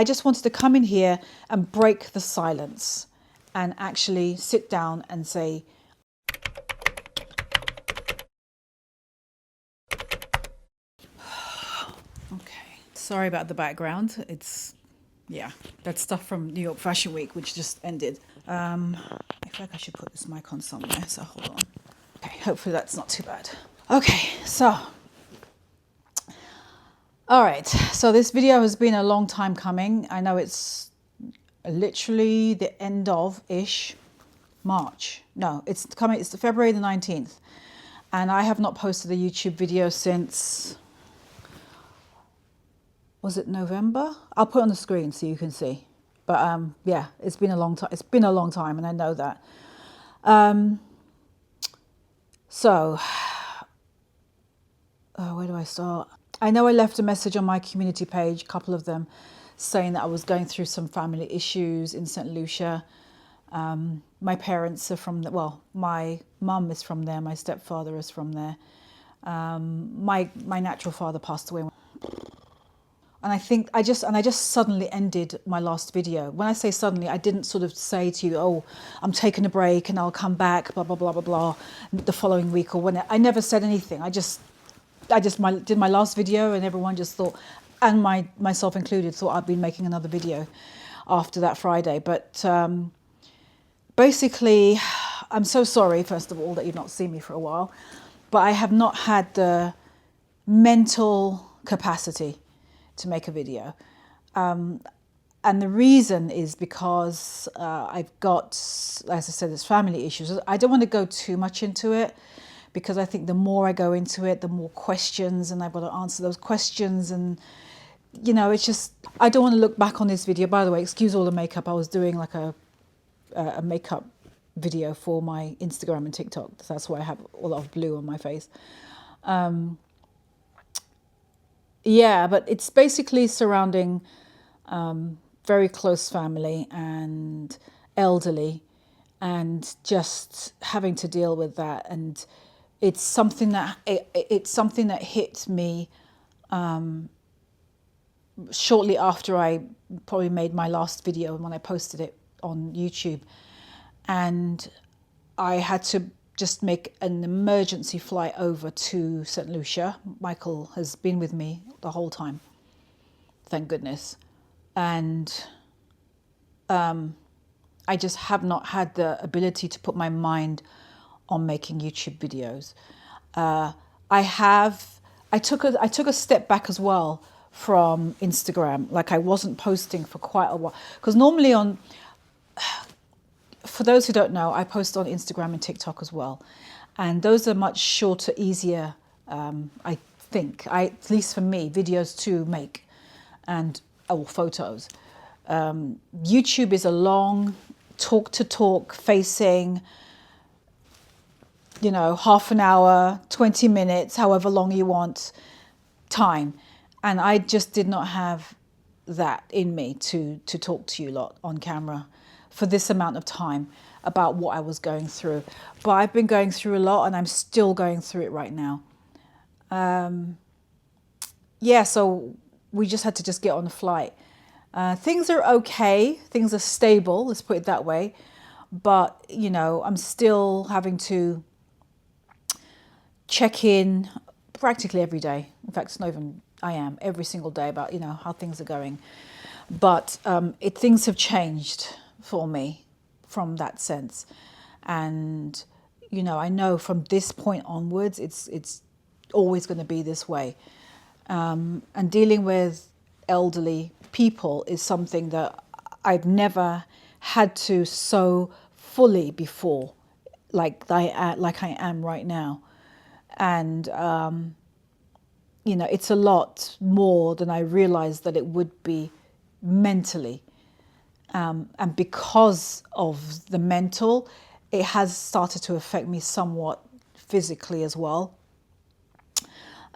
I just wanted to come in here and break the silence and actually sit down and say, okay, sorry about the background. It's, yeah, that's stuff from New York Fashion Week, which just ended. I feel like I should put this mic on somewhere, so hold on. Okay, hopefully that's not too bad. Okay, so, all right, so this video has been a long time coming. I know it's literally the end of-ish March. No, it's coming, it's February the 19th. And I have not posted a YouTube video since, was it November? I'll put it on the screen so you can see. But yeah, it's been a long time. It's been a long time, and I know that. Where do I start? I know I left a message on my community page, a couple of them, saying that I was going through some family issues in St. Lucia. My parents are from, well, my mum is from there, my stepfather is from there. My natural father passed away. And I think I just suddenly ended my last video. When I say suddenly, I didn't sort of say to you, oh, I'm taking a break and I'll come back, blah, blah, blah, blah, blah, the following week or when. I never said anything. I just did my last video, and everyone just thought, and myself included, thought I'd been making another video after that Friday. But basically, I'm so sorry, first of all, that you've not seen me for a while, but I have not had the mental capacity to make a video. And the reason is because I've got, as I said, there's family issues. I don't want to go too much into it, because I think the more I go into it, the more questions, and I've got to answer those questions. And, you know, it's just, I don't want to look back on this video. By the way, excuse all the makeup. I was doing like a makeup video for my Instagram and TikTok. That's why I have a lot of blue on my face. Yeah, but it's basically surrounding very close family and elderly, and just having to deal with that. And it's something that hit me shortly after I probably made my last video, when I posted it on YouTube, and I had to just make an emergency flight over to St. Lucia. Michael has been with me the whole time, thank goodness. And I just have not had the ability to put my mind on making YouTube videos. I took a step back as well from Instagram. Like, I wasn't posting for quite a while, because normally for those who don't know, I post on Instagram and TikTok as well. And those are much shorter, easier, I think, at least for me, videos to make, or photos. YouTube is a long talk facing, you know, half an hour, 20 minutes, however long you want time. And I just did not have that in me to talk to you lot on camera for this amount of time about what I was going through. But I've been going through a lot, and I'm still going through it right now. Yeah, so we just had to just get on the flight. Things are okay. Things are stable, let's put it that way. But, you know, I'm still having to check in practically every day. In fact, it's not even, I am every single day about, you know, how things are going. But things have changed for me from that sense. And, you know, I know from this point onwards, it's always going to be this way. And dealing with elderly people is something that I've never had to so fully before, like I am right now. And, you know, it's a lot more than I realized that it would be mentally. And because of the mental, it has started to affect me somewhat physically as well.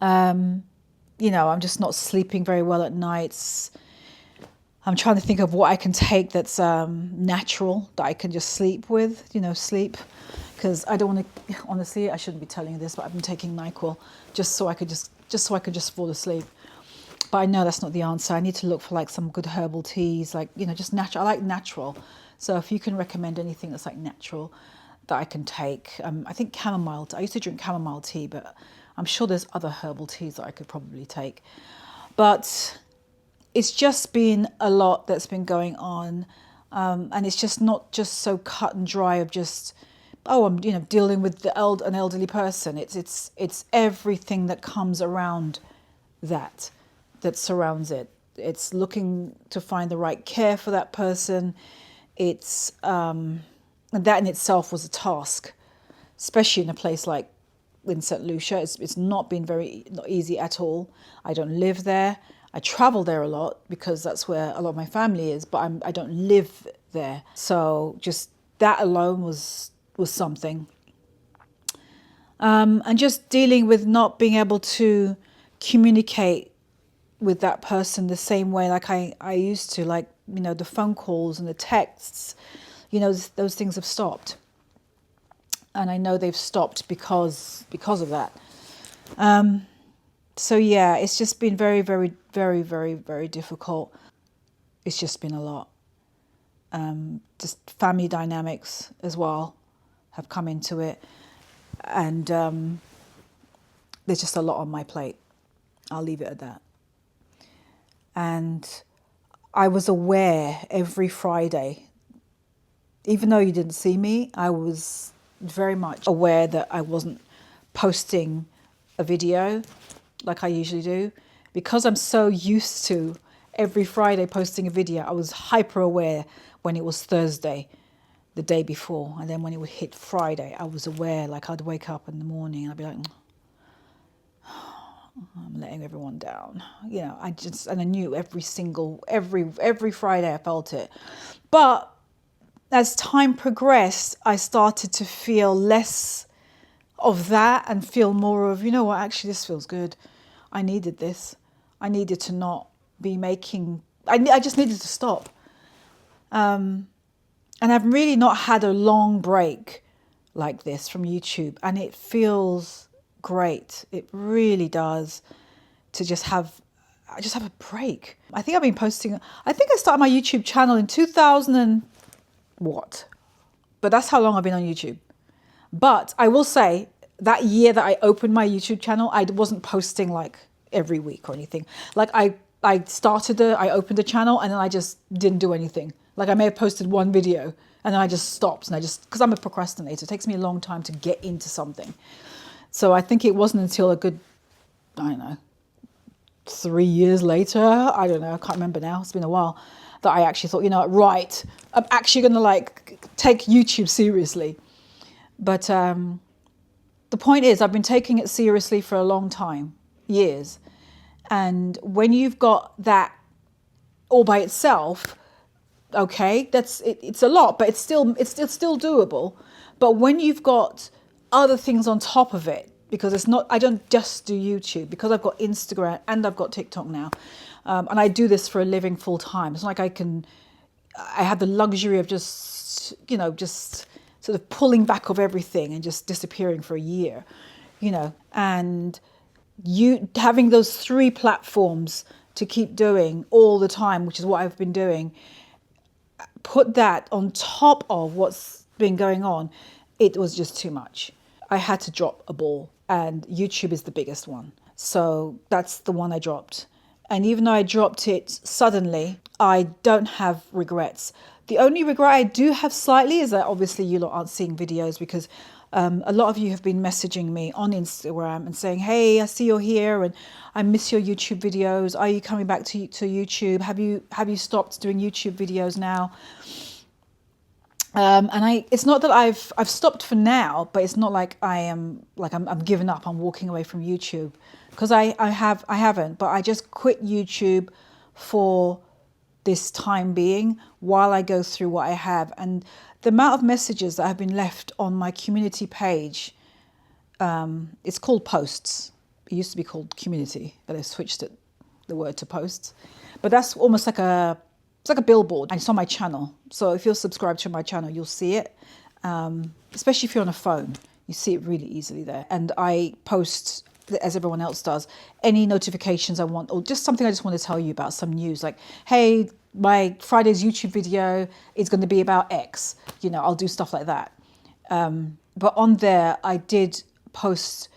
You know, I'm just not sleeping very well at nights. I'm trying to think of what I can take that's natural, that I can just sleep with, you know, sleep. Because I don't want to, honestly, I shouldn't be telling you this, but I've been taking NyQuil just so I could just fall asleep. But I know that's not the answer. I need to look for like some good herbal teas, like, you know, just natural. I like natural. So if you can recommend anything that's like natural that I can take. I think chamomile. I used to drink chamomile tea, but I'm sure there's other herbal teas that I could probably take. But it's just been a lot that's been going on. And it's just not just so cut and dry of just, oh, I'm, you know, dealing with an elderly person. It's everything that comes around that surrounds it. It's looking to find the right care for that person. It's and that in itself was a task, especially in a place like in St. Lucia. It's not been not easy at all. I don't live there. I travel there a lot because that's where a lot of my family is, but I don't live there. So just that alone was something. And just dealing with not being able to communicate with that person the same way like I used to, like, you know, the phone calls and the texts, you know, those things have stopped. And I know they've stopped because of that. So yeah, it's just been very, very, very, very, very difficult. It's just been a lot. Just family dynamics as well have come into it. And there's just a lot on my plate. I'll leave it at that. And I was aware every Friday, even though you didn't see me, I was very much aware that I wasn't posting a video like I usually do. Because I'm so used to every Friday posting a video, I was hyper aware when it was Thursday, the day before. And then when it would hit Friday, I was aware, like I'd wake up in the morning and I'd be like, I'm letting everyone down. You know, and I knew every Friday I felt it. But as time progressed, I started to feel less of that and feel more of, you know what, actually this feels good. I needed this. I needed to not be making, I just needed to stop. And I've really not had a long break like this from YouTube, and it feels great. It really does, to just have a break. I think I've been posting, I think I started my YouTube channel in 2000 and what? But that's how long I've been on YouTube. But I will say that year that I opened my YouTube channel, I wasn't posting like every week or anything. Like I opened a channel and then I just didn't do anything. Like I may have posted one video and then I just stopped, and because I'm a procrastinator, it takes me a long time to get into something. So I think it wasn't until a good, I don't know, 3 years later, I don't know, I can't remember now, it's been a while, that I actually thought, you know, right, I'm actually going to like take YouTube seriously. But the point is, I've been taking it seriously for a long time, years. And when you've got that all by itself, okay, it's a lot, but it's still doable. But when you've got other things on top of it, because I don't just do YouTube, because I've got Instagram and I've got TikTok now, and I do this for a living full time. It's like I have the luxury of just, you know, just sort of pulling back of everything and just disappearing for a year, you know, and you having those 3 platforms to keep doing all the time, which is what I've been doing, put that on top of what's been going on, it was just too much. I had to drop a ball, and YouTube is the biggest one. So that's the one I dropped. And even though I dropped it suddenly, I don't have regrets. The only regret I do have slightly is that obviously you lot aren't seeing videos, because a lot of you have been messaging me on Instagram and saying, hey, I see you're here and I miss your YouTube videos. Are you coming back to YouTube? Have you stopped doing YouTube videos now? And it's not that I've stopped for now, but it's not like I'm giving up. I'm walking away from YouTube, because I haven't. But I just quit YouTube for this time being while I go through what I have. And the amount of messages that have been left on my community page, it's called posts. It used to be called community, but I switched the word to posts. But that's almost like it's like a billboard, and it's on my channel. So if you're subscribed to my channel, you'll see it. Especially if you're on a phone, you see it really easily there. And I post as everyone else does, any notifications I want, or just something I just want to tell you about, some news, like, hey, my Friday's YouTube video is going to be about X. You know, I'll do stuff like that. But on there, I did post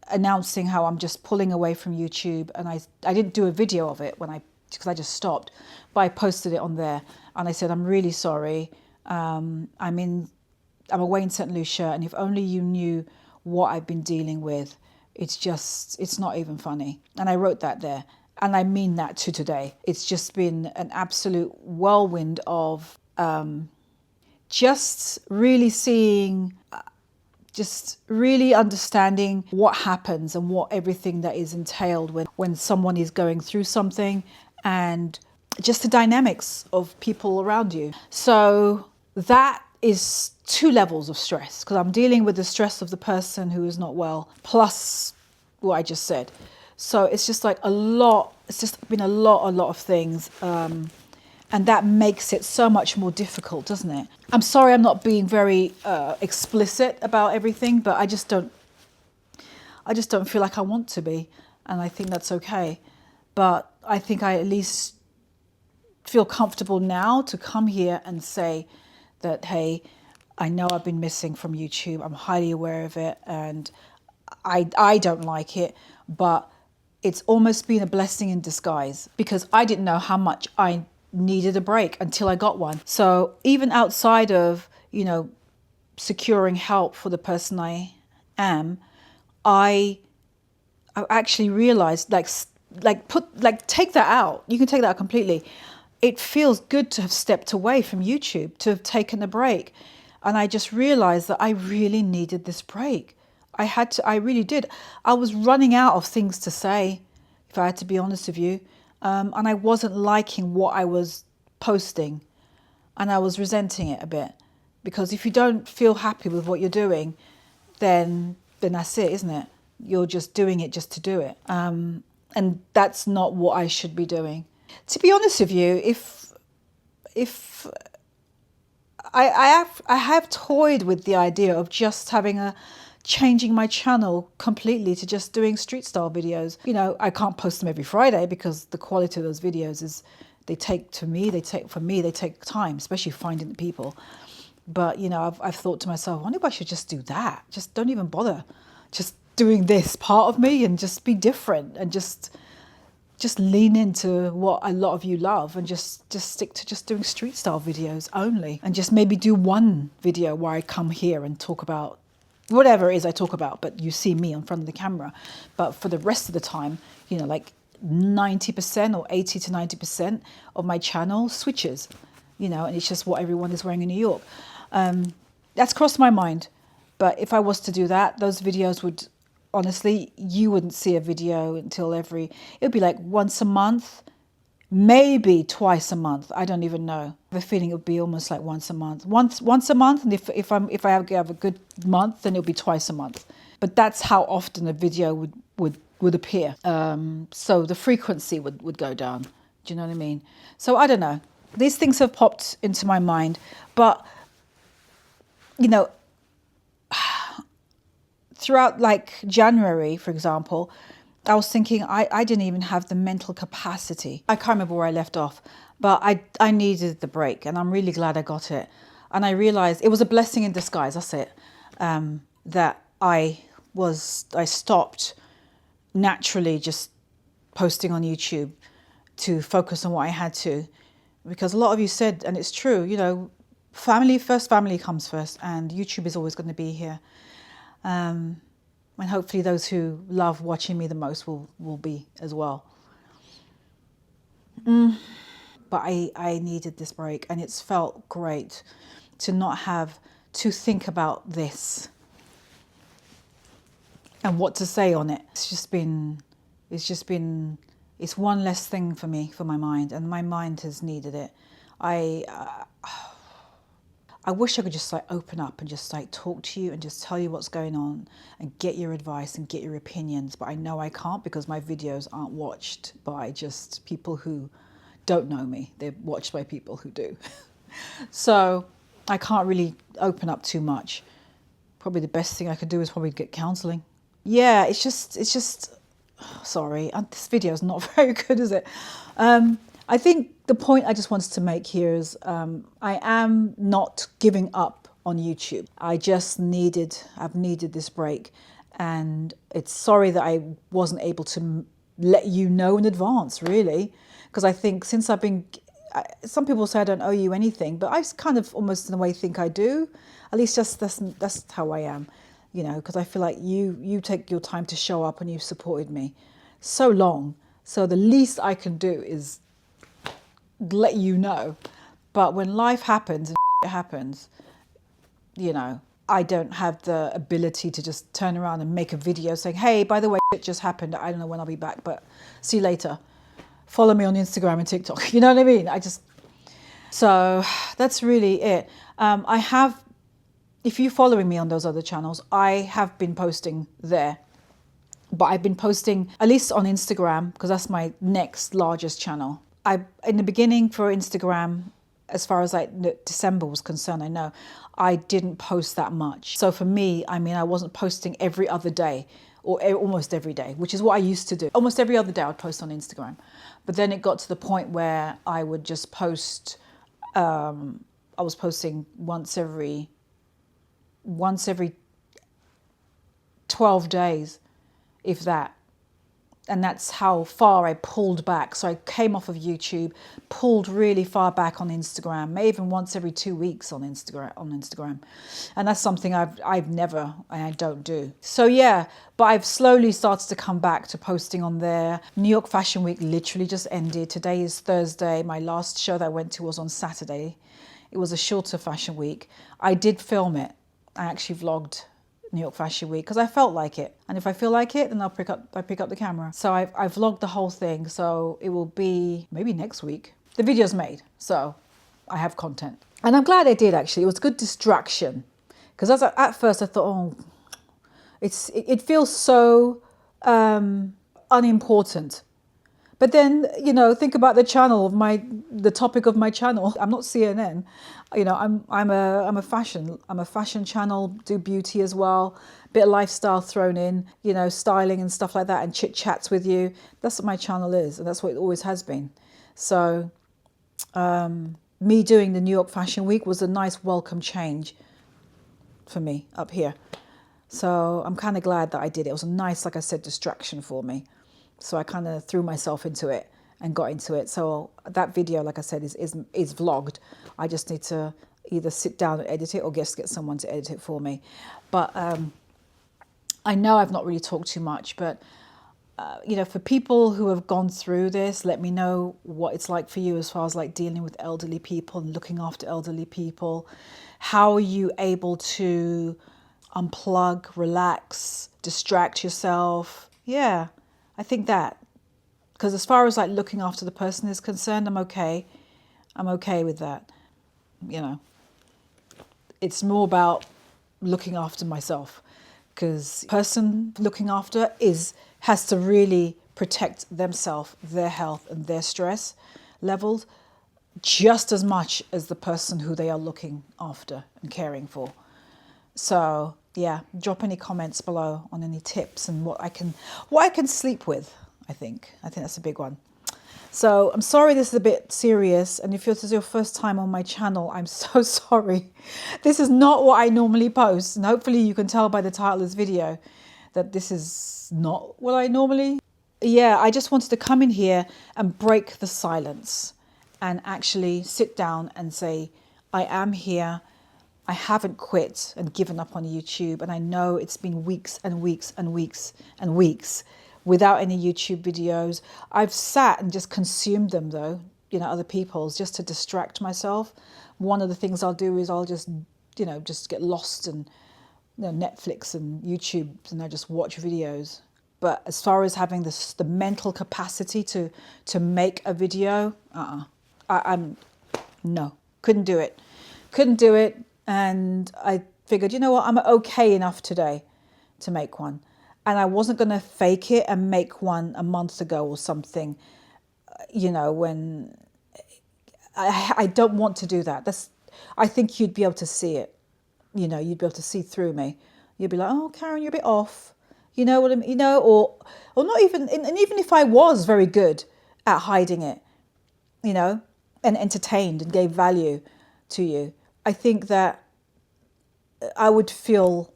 announcing how I'm just pulling away from YouTube, and I didn't do a video of it because I just stopped, but I posted it on there, and I said, I'm really sorry. I'm away in St. Lucia, and if only you knew what I've been dealing with, it's not even funny. And I wrote that there, and I mean that to today. It's just been an absolute whirlwind of just really seeing, just really understanding what happens and what everything that is entailed when someone is going through something, and just the dynamics of people around you. So that is 2 levels of stress, because I'm dealing with the stress of the person who is not well, plus what I just said. So it's just like a lot. It's just been a lot of things. And that makes it so much more difficult, doesn't it? I'm sorry I'm not being very explicit about everything, but I just don't feel like I want to be. And I think that's okay. But I think I at least feel comfortable now to come here and say that, hey, I know I've been missing from YouTube. I'm highly aware of it, and I don't like it, but it's almost been a blessing in disguise, because I didn't know how much I needed a break until I got one. So even outside of, you know, securing help for the person I am, I actually realized, take that out. You can take that out completely. It feels good to have stepped away from YouTube, to have taken a break. And I just realized that I really needed this break. I really did. I was running out of things to say, if I had to be honest with you. And I wasn't liking what I was posting, and I was resenting it a bit, because if you don't feel happy with what you're doing, then that's it, isn't it? You're just doing it just to do it. And that's not what I should be doing. To be honest with you, if I have toyed with the idea of just changing my channel completely to just doing street style videos. You know, I can't post them every Friday because the quality of those videos they take time, especially finding the people. But, you know, I've thought to myself, I wonder if I should just do that. Just don't even bother just doing this part of me, and just be different, and just lean into what a lot of you love, and just stick to just doing street style videos only, and just maybe do one video where I come here and talk about whatever it is I talk about, but you see me in front of the camera. But for the rest of the time, you know, like 90% or 80 to 90% of my channel switches, you know, and it's just what everyone is wearing in New York. That's crossed my mind. But if I was to do that, those videos would, honestly, you wouldn't see a video until it would be like once a month, maybe twice a month. I don't even know. I have a feeling it would be almost like once a month. Once a month, and if I have a good month, then it'll be twice a month. But that's how often a video would appear. So the frequency would go down. Do you know what I mean? So I don't know. These things have popped into my mind, but you know, throughout like January, for example, I was thinking I didn't even have the mental capacity. I can't remember where I left off, but I needed the break, and I'm really glad I got it. And I realized it was a blessing in disguise, that's it, that I stopped naturally just posting on YouTube to focus on what I had to. Because a lot of you said, and it's true, you know, family comes first, and YouTube is always going to be here. And hopefully those who love watching me the most will be as well. But I needed this break, and it's felt great to not have to think about this and what to say on it. It's one less thing for me, for my mind, and my mind has needed it. I wish I could just like open up and just like talk to you and just tell you what's going on and get your advice and get your opinions. But I know I can't, because my videos aren't watched by just people who don't know me. They're watched by people who do. So I can't really open up too much. Probably the best thing I could do is probably get counseling. yeah, it's just, sorry, this video is not very good, is it? I think the point I just wanted to make here is I am not giving up on YouTube. I've needed this break, and it's sorry that I wasn't able to let you know in advance, really, because I think since I've been, some people say I don't owe you anything, but I kind of almost in a way think I do. At least just that's how I am, you know, because I feel like you take your time to show up and you've supported me so long. So the least I can do is let you know. But when life happens and it happens, you know, I don't have the ability to just turn around and make a video saying, hey, by the way, it just happened. I don't know when I'll be back, but see you later. Follow me on Instagram and TikTok. You know what I mean? So that's really it. I have, if you're following me on those other channels, I have been posting there. But I've been posting, at least on Instagram, because that's my next largest channel. In the beginning for Instagram, as far as like December was concerned, I know I didn't post that much. So for me, I mean, I wasn't posting every other day or almost every day, which is what I used to do. Almost every other day I'd post on Instagram. But then it got to the point where I would just post, I was posting once every 12 days, if that. And that's how far I pulled back. So I came off of YouTube, pulled really far back on Instagram, maybe even once every 2 weeks on Instagram. And that's something I don't do. So yeah, but I've slowly started to come back to posting on there. New York Fashion Week literally just ended. Today is Thursday. My last show that I went to was on Saturday. It was a shorter fashion week. I did film it. I actually vlogged New York Fashion Week because I felt like it, and if I feel like it, then I pick up the camera. So I vlogged the whole thing, so it will be maybe next week. The video's made, so I have content, and I'm glad I did. Actually, it was a good distraction, because at first I thought, oh, it feels so unimportant. But then, you know, think about the topic of my channel. I'm not CNN, you know. I'm a fashion channel. Do beauty as well, bit of lifestyle thrown in, you know, styling and stuff like that, and chit chats with you. That's what my channel is, and that's what it always has been. So, me doing the New York Fashion Week was a nice welcome change for me up here. So I'm kind of glad that I did it. It was a nice, like I said, distraction for me. So I kind of threw myself into it and got into it. So that video, like I said, is vlogged. I just need to either sit down and edit it or get someone to edit it for me. But I know I've not really talked too much, but you know, for people who have gone through this, let me know what it's like for you as far as like dealing with elderly people and looking after elderly people. How are you able to unplug, relax, distract yourself? Yeah. I think that, because as far as like looking after the person is concerned, I'm okay. I'm okay with that. You know, it's more about looking after myself, because person looking after has to really protect themselves, their health and their stress levels just as much as the person who they are looking after and caring for. So yeah, drop any comments below on any tips and what I can sleep with. I think that's a big one. So I'm sorry this is a bit serious, and if this is your first time on my channel, I'm so sorry. This is not what I normally post, and hopefully you can tell by the title of this video that this is not what I normally. Yeah, I just wanted to come in here and break the silence and actually sit down and say, I am here. I haven't quit and given up on YouTube, and I know it's been weeks and weeks and weeks and weeks without any YouTube videos. I've sat and just consumed them though, you know, other people's, just to distract myself. One of the things I'll do is I'll just, you know, just get lost in, you know, Netflix and YouTube, and I just watch videos. But as far as having the mental capacity to make a video, no, couldn't do it. And I figured, you know what, I'm okay enough today to make one. And I wasn't going to fake it and make one a month ago or something, you know, when I don't want to do that. I think you'd be able to see it. You know, you'd be able to see through me. You'd be like, oh, Karen, you're a bit off. You know what I mean? You know, or not even, and even if I was very good at hiding it, you know, and entertained and gave value to you, I think that I wouldn't feel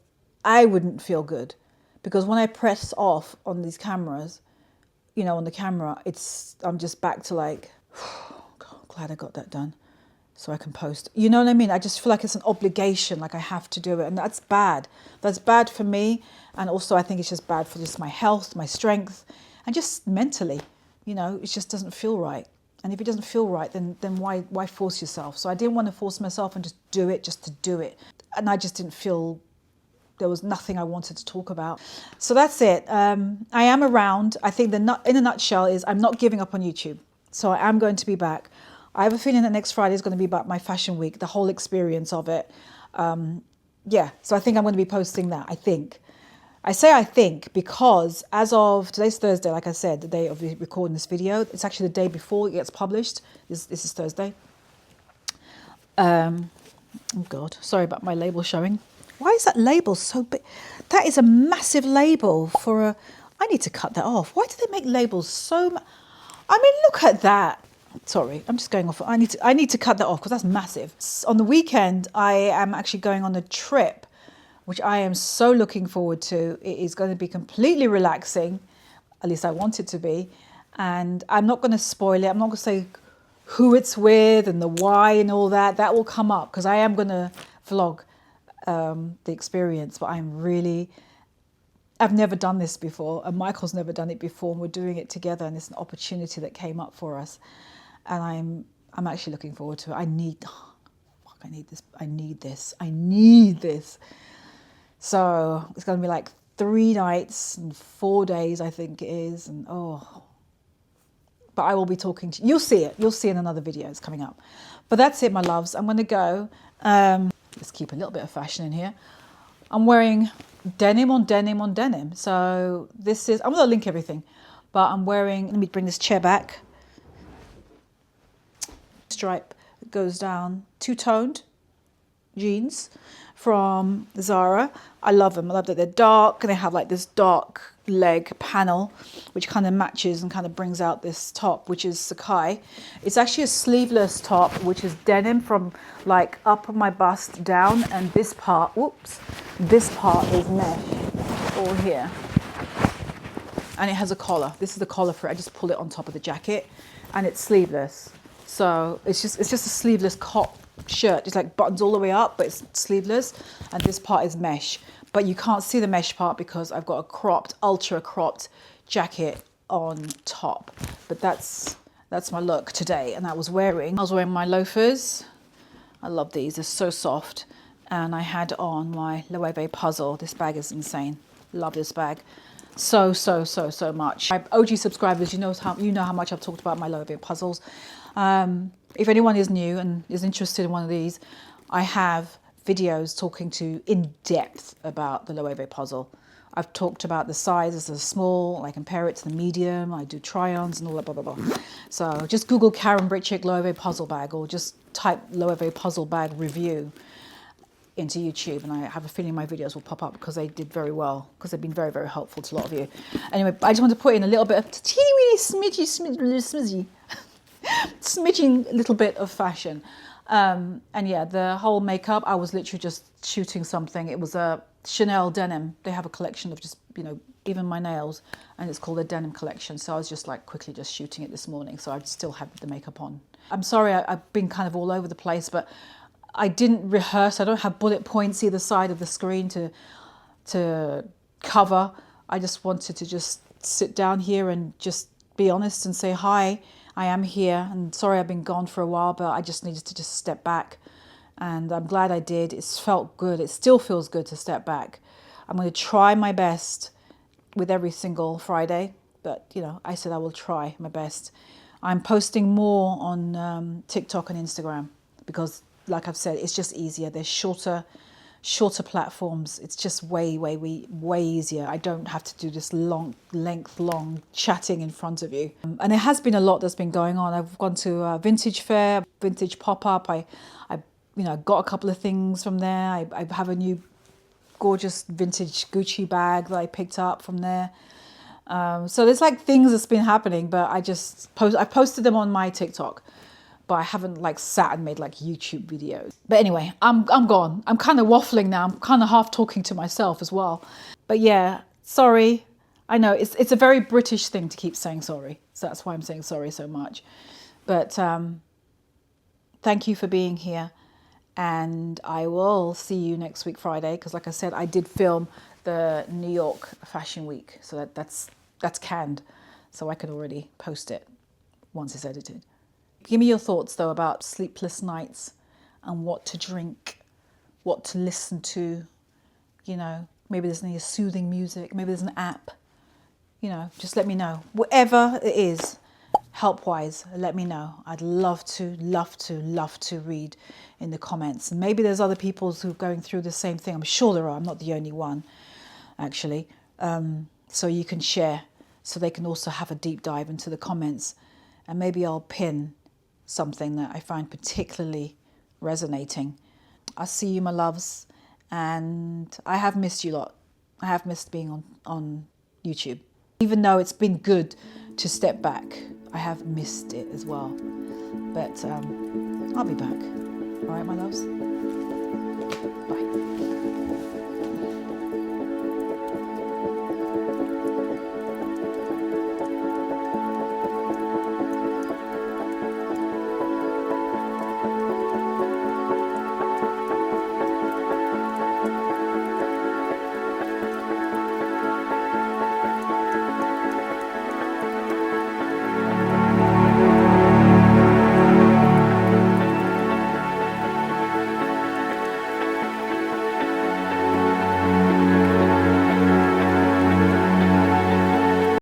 good, because when I press off on these cameras, you know, on the camera, I'm just back to like, God, glad I got that done so I can post. You know what I mean? I just feel like it's an obligation, like I have to do it. And that's bad. That's bad for me. And also I think it's just bad for just my health, my strength, and just mentally, you know, it just doesn't feel right. And if it doesn't feel right, then why force yourself? So I didn't want to force myself and just do it just to do it. And I just didn't feel, there was nothing I wanted to talk about. So that's it. I am around. I think in a nutshell is I'm not giving up on YouTube. So I am going to be back. I have a feeling that next Friday is going to be about my fashion week, the whole experience of it. Yeah, so I think I'm going to be posting that, I think. I say I think because as of, today's Thursday, like I said, the day of recording this video, it's actually the day before it gets published. This is Thursday. Oh God, sorry about my label showing. Why is that label so big? That is a massive label for a, I need to cut that off. Why do they make labels so I mean, look at that. Sorry, I'm just going off. I need to cut that off because that's massive. On the weekend, I am actually going on a trip, which I am so looking forward to. It is going to be completely relaxing, at least I want it to be. And I'm not going to spoil it. I'm not going to say who it's with and the why and all that. That will come up because I am going to vlog the experience. But I've never done this before, and Michael's never done it before, and we're doing it together, and it's an opportunity that came up for us. And I'm actually looking forward to it. I need this. So it's going to be like 3 nights and 4 days, I think it is. And but I will be talking to you. You'll see it. You'll see in another video. It's coming up. But that's it, my loves. I'm going to go. Let's keep a little bit of fashion in here. I'm wearing denim on denim on denim. So this is, I'm going to link everything. But I'm wearing, let me bring this chair back. Stripe goes down, two-toned jeans from Zara. I love them. I love that they're dark and they have like this dark leg panel which kind of matches and kind of brings out this top, which is Sakai. It's actually a sleeveless top which is denim from like up my bust down, and this part, this part is mesh all here, and it has a collar. This is the collar for it. I just pull it on top of the jacket, and it's sleeveless. So it's just a sleeveless cop shirt. It's like buttons all the way up, but it's sleeveless, and this part is mesh. But you can't see the mesh part because I've got a ultra cropped jacket on top. But that's my look today. And I was wearing my loafers. I love these. They're so soft. And I had on my Loewe puzzle. This bag is insane. Love this bag. So much. My OG subscribers, you know how much I've talked about my Loewe puzzles. If anyone is new and is interested in one of these, I have videos talking to in depth about the Loewe puzzle. I've talked about the sizes, the small, I compare it to the medium, I do try-ons and all that, blah, blah, blah. So just Google KarenBritChick Loewe puzzle bag, or just type Loewe puzzle bag review into YouTube, and I have a feeling my videos will pop up because they did very well, because they've been very, very helpful to a lot of you. Anyway, I just want to put in a little bit of teeny weeny smidging little bit of fashion. And yeah, the whole makeup, I was literally just shooting something. It was a Chanel denim. They have a collection of just, even my nails, and it's called a denim collection. So I was just like quickly just shooting it this morning. So I still had the makeup on. I'm sorry, I've been kind of all over the place, but I didn't rehearse. I don't have bullet points either side of the screen to cover. I just wanted to just sit down here and just be honest and say hi. I am here, and sorry I've been gone for a while, but I just needed to just step back, and I'm glad I did. It's felt good. It still feels good to step back. I'm going to try my best with every single Friday, but I said I will try my best. I'm posting more on TikTok and Instagram because, like I've said, it's just easier. They're shorter platforms. It's just way easier. I don't have to do this long chatting in front of you. And there has been a lot that's been going on. I've gone to a vintage fair, vintage pop-up. I got a couple of things from there. I have a new gorgeous vintage Gucci bag that I picked up from there. So there's like things that's been happening, but I posted them on my TikTok, but I haven't like sat and made like YouTube videos. But anyway, I'm gone. I'm kind of waffling now. I'm kind of half talking to myself as well. But yeah, sorry. I know it's a very British thing to keep saying sorry. So that's why I'm saying sorry so much. But thank you for being here. And I will see you next week, Friday. Because like I said, I did film the New York Fashion Week. So that's canned. So I can already post it once it's edited. Give me your thoughts, though, about sleepless nights and what to drink, what to listen to. You know, maybe there's any soothing music. Maybe there's an app. You know, just let me know. Whatever it is, help-wise, let me know. I'd love to read in the comments. And maybe there's other people who are going through the same thing. I'm sure there are. I'm not the only one, actually. So you can share, so they can also have a deep dive into the comments. And maybe I'll pin something that I find particularly resonating. I'll see you, my loves. And I have missed you a lot. I have missed being on YouTube. Even though it's been good to step back, I have missed it as well. But I'll be back. All right, my loves. Bye.